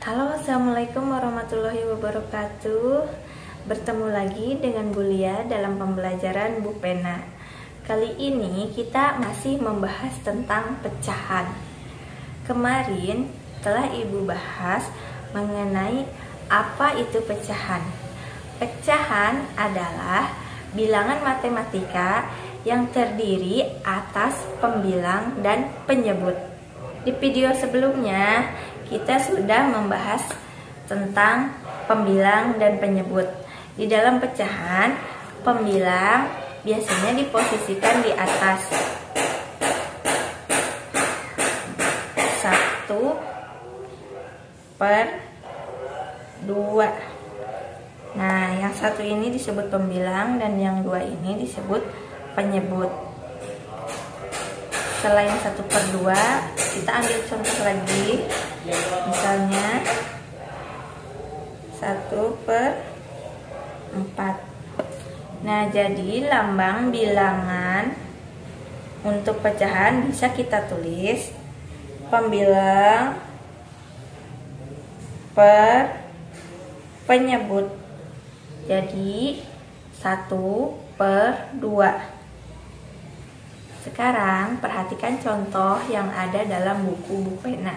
Halo, assalamualaikum warahmatullahi wabarakatuh. Bertemu lagi dengan Bu Lia dalam pembelajaran Bu Pena. Kali ini kita masih membahas tentang pecahan. Kemarin telah Ibu bahas mengenai apa itu pecahan. Pecahan adalah bilangan matematika yang terdiri atas pembilang dan penyebut. Di video sebelumnya kita sudah membahas tentang pembilang dan penyebut. Di dalam pecahan, pembilang biasanya diposisikan di atas 1/2. Nah, yang satu ini disebut pembilang dan yang dua ini disebut penyebut. Selain 1/2, kita ambil contoh lagi. Misalnya 1/4. Nah, jadi lambang bilangan untuk pecahan bisa kita tulis pembilang per penyebut. Jadi 1/2. Sekarang perhatikan contoh yang ada dalam buku Bu Pena.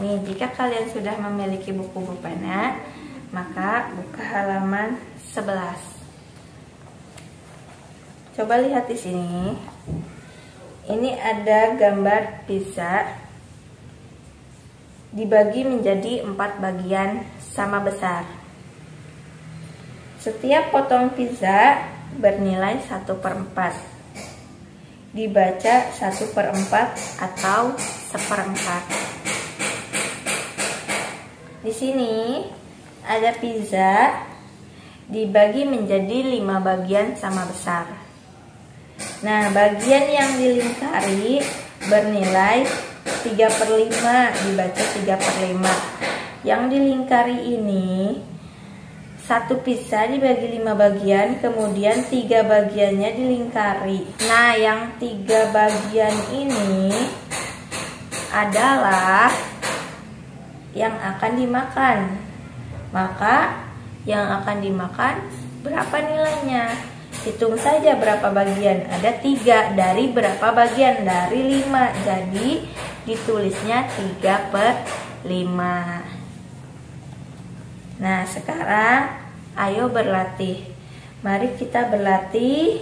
Nih, jika kalian sudah memiliki buku Bu Pena, maka buka halaman 11. Coba lihat di sini. Ini ada gambar pizza dibagi menjadi 4 bagian sama besar. Setiap potong pizza bernilai 1/4. Dibaca 1/4 atau 1/4. Di sini ada pizza dibagi menjadi 5 bagian sama besar. Nah, bagian yang dilingkari bernilai 3/5, dibaca 3/5. Yang dilingkari ini satu pizza dibagi 5 bagian, kemudian 3 bagiannya dilingkari. Nah, yang 3 bagian ini adalah yang akan dimakan. Maka yang akan dimakan berapa nilainya? Hitung saja berapa bagian. Ada 3 dari berapa bagian? Dari 5. Jadi ditulisnya 3/5. Nah, sekarang ayo berlatih. Mari kita berlatih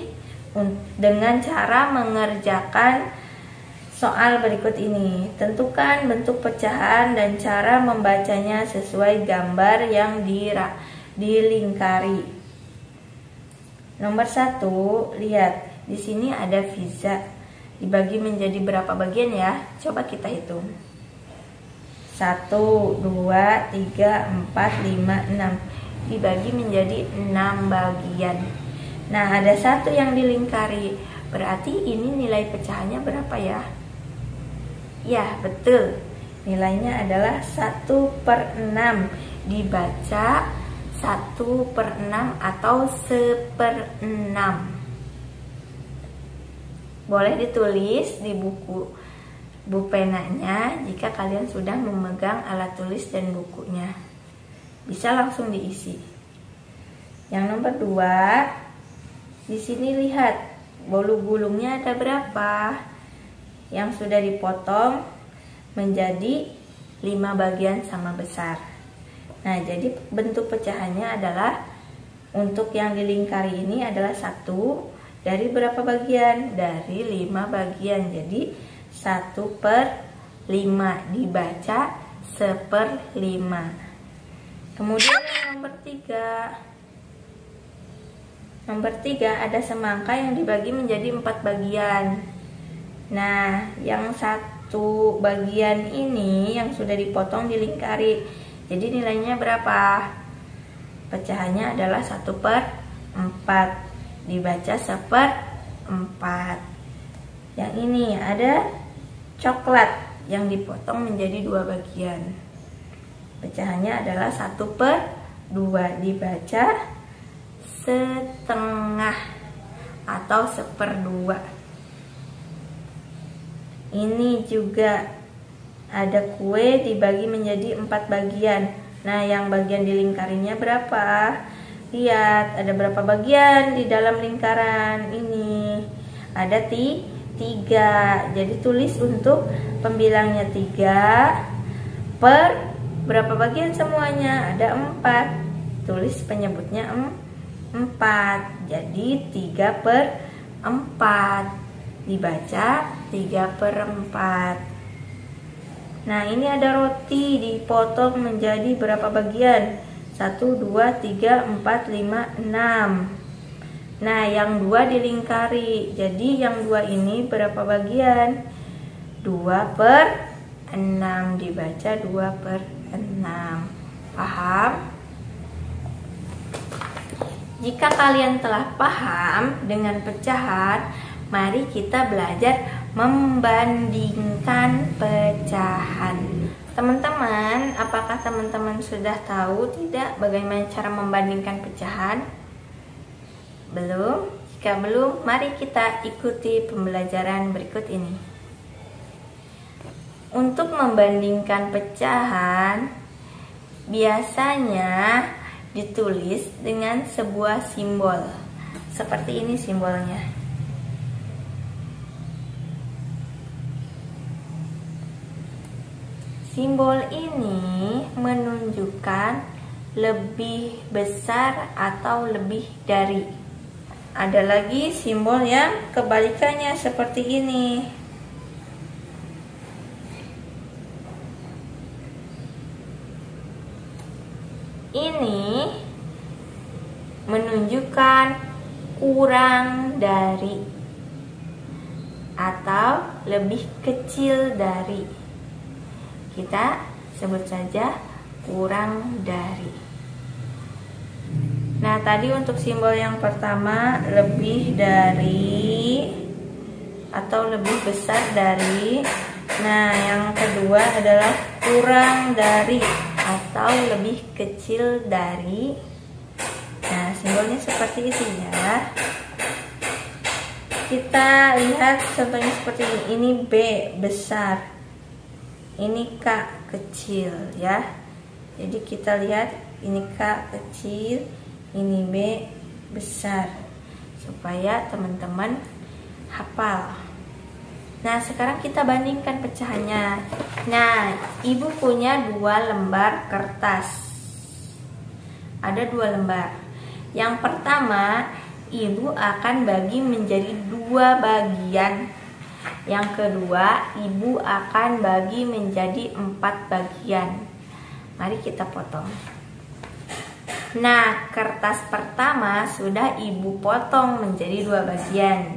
dengan cara mengerjakan soal berikut ini. Tentukan bentuk pecahan dan cara membacanya sesuai gambar yang dilingkari. Nomor 1, lihat. Di sini ada pizza. Dibagi menjadi berapa bagian ya? Coba kita hitung. 1, 2, 3, 4, 5, 6. Dibagi menjadi 6 bagian. Nah, ada 1 yang dilingkari. Berarti ini nilai pecahannya berapa ya? Ya, betul. Nilainya adalah 1/6. Dibaca 1/6 atau 1/6. Boleh ditulis di buku Bu Penanya jika kalian sudah memegang alat tulis dan bukunya. Bisa langsung diisi. Yang nomor 2, di sini lihat bolu gulungnya ada berapa? Yang sudah dipotong menjadi 5 bagian sama besar. Nah, jadi bentuk pecahannya adalah untuk yang dilingkari ini adalah 1 dari berapa bagian? Dari 5 bagian. Jadi 1/5, dibaca 1/5. Kemudian yang nomor 3. Nomor 3 ada semangka yang dibagi menjadi 4 bagian. Nah, yang 1 bagian ini yang sudah dipotong dilingkari. Jadi nilainya berapa? Pecahannya adalah 1/4. Dibaca 1/4. Yang ini ada coklat yang dipotong menjadi 2 bagian. Pecahannya adalah 1/2. Dibaca 1/2 atau 1/2. Ini juga ada kue dibagi menjadi 4 bagian. Nah, yang bagian dilingkarinya berapa? Lihat, ada berapa bagian di dalam lingkaran ini? Ada 3. Jadi tulis untuk pembilangnya 3 per berapa bagian semuanya? Ada 4. Tulis penyebutnya 4. Jadi 3 per 4. Dibaca 3 per 4. Nah, ini ada roti dipotong menjadi berapa bagian? 1, 2, 3, 4, 5, 6. Nah, yang 2 dilingkari. Jadi yang 2 ini berapa bagian? 2 per 6. Dibaca 2 per 6. Paham? Jika kalian telah paham dengan pecahan, mari kita belajar membandingkan pecahan. Teman-teman, apakah teman-teman sudah tahu tidak bagaimana cara membandingkan pecahan? Belum? Jika belum, mari kita ikuti pembelajaran berikut ini. Untuk membandingkan pecahan, biasanya ditulis dengan sebuah simbol. Seperti ini simbolnya. Simbol ini menunjukkan lebih besar atau lebih dari. Ada lagi simbol yang kebalikannya seperti ini. Ini menunjukkan kurang dari atau lebih kecil dari. Kita sebut saja kurang dari. Nah, tadi untuk simbol yang pertama lebih dari atau lebih besar dari. Nah, yang kedua adalah kurang dari atau lebih kecil dari. Nah, simbolnya seperti itu ya. Kita lihat contohnya seperti ini. Ini B besar, ini K kecil ya. Jadi kita lihat ini K kecil, ini B besar, supaya teman-teman hafal. Nah, sekarang kita bandingkan pecahannya. Nah, ibu punya 2 lembar kertas. Ada 2 lembar. Yang pertama, ibu akan bagi menjadi 2 bagian. Yang kedua, ibu akan bagi menjadi 4 bagian. Mari kita potong. Nah, kertas pertama sudah ibu potong menjadi 2 bagian.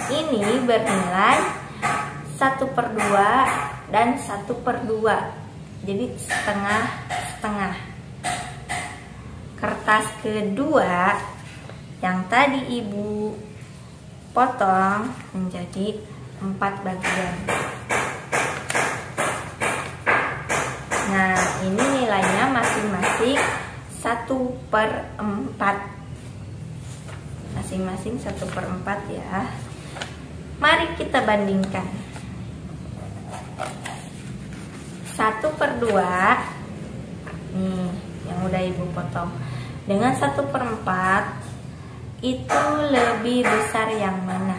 Ini bernilai 1/2 dan 1/2. Jadi setengah-setengah. Kertas kedua yang tadi ibu potong menjadi 4 bagian. Nah, ini nilainya masing-masing 1/4. Masing-masing 1/4 ya. Mari kita bandingkan. 1/2 nih yang udah ibu potong dengan 1/4 itu lebih besar yang mana?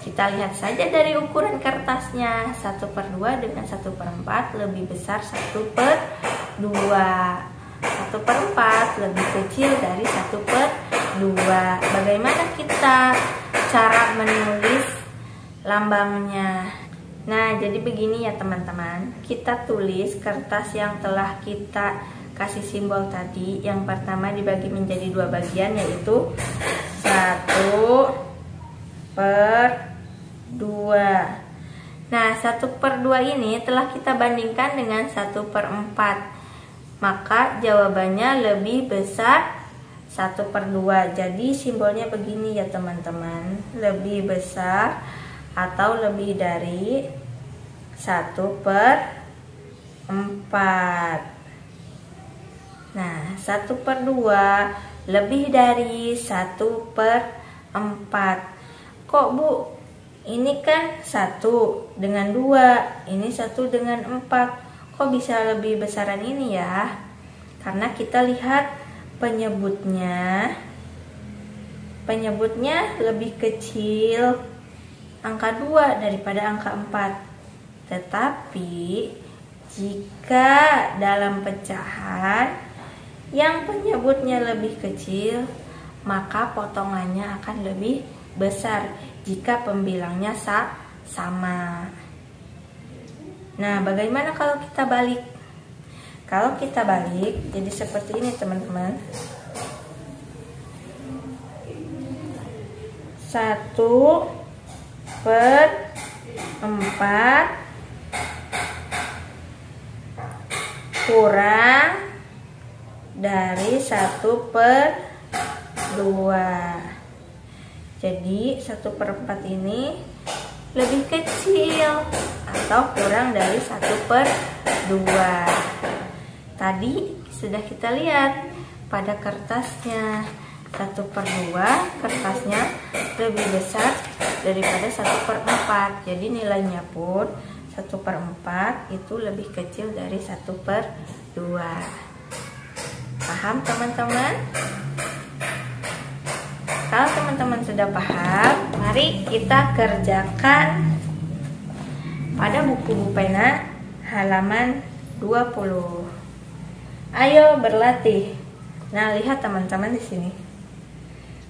Kita lihat saja dari ukuran kertasnya. 1/2 dengan 1/4 lebih besar 1/2. 1/4 lebih kecil dari 1/2. Bagaimana kita cara menulis lambangnya? Nah, jadi begini ya teman-teman. Kita tulis kertas yang telah kita kasih simbol tadi. Yang pertama dibagi menjadi 2 bagian, yaitu 1/2. Nah, 1/2 ini telah kita bandingkan dengan 1/4. Maka jawabannya lebih besar 1/2. Jadi simbolnya begini ya teman-teman. Lebih besar atau lebih dari 1/4. Nah, 1/2 lebih dari 1/4. Kok Bu Ini kan 1 dengan 2, ini 1 dengan 4. Kok bisa lebih besaran ini ya? Karena kita lihat penyebutnya lebih kecil angka 2 daripada angka 4. Tetapi jika dalam pecahan yang penyebutnya lebih kecil, maka potongannya akan lebih besar jika pembilangnya sama. Nah, bagaimana kalau kita balik? Kalau kita balik, jadi seperti ini teman-teman. 1/4 kurang dari 1/2. Jadi 1/4 ini lebih kecil atau kurang dari 1/2. Tadi sudah kita lihat pada kertasnya 1/2, kertasnya lebih besar daripada 1/4. Jadi nilainya pun 1/4 itu lebih kecil dari 1/2. Paham teman-teman? Kalau teman-teman sudah paham, mari kita kerjakan pada buku Bu Pena halaman 20. Ayo berlatih. Nah, lihat teman-teman di sini.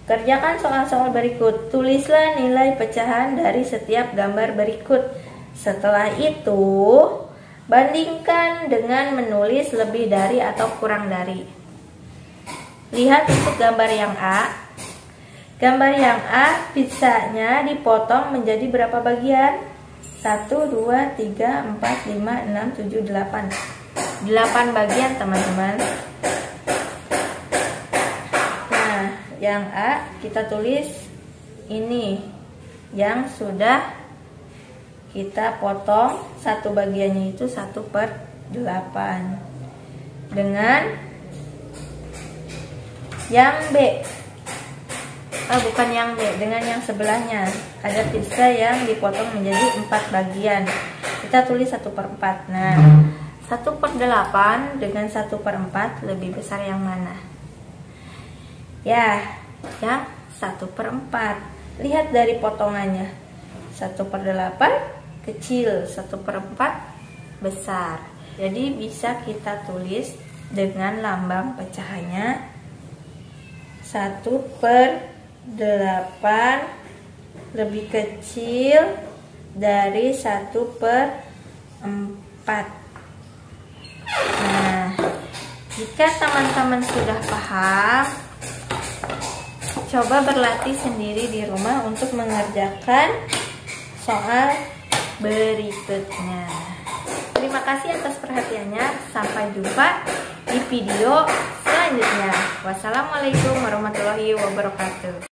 Kerjakan soal-soal berikut. Tulislah nilai pecahan dari setiap gambar berikut. Setelah itu, bandingkan dengan menulis lebih dari atau kurang dari. Lihat untuk gambar yang A. Gambar yang A, pizzanya dipotong menjadi berapa bagian? 1, 2, 3, 4, 5, 6, 7, 8. 8 bagian teman-teman. Nah, yang A kita tulis ini yang sudah kita potong, satu bagiannya itu 1/8. Dengan yang B, bukan yang B, dengan yang sebelahnya ada pizza yang dipotong menjadi 4 bagian. Kita tulis 1/4. Nah, 1/8 dengan 1/4 lebih besar yang mana? Ya, yang 1/4. Lihat dari potongannya. 1/8 kecil, 1/4 besar. Jadi bisa kita tulis dengan lambang pecahannya 1/8 lebih kecil dari 1/4. Nah, jika teman-teman sudah paham, coba berlatih sendiri di rumah untuk mengerjakan soal berikutnya. Terima kasih atas perhatiannya. Sampai jumpa di video selanjutnya. Wassalamualaikum warahmatullahi wabarakatuh.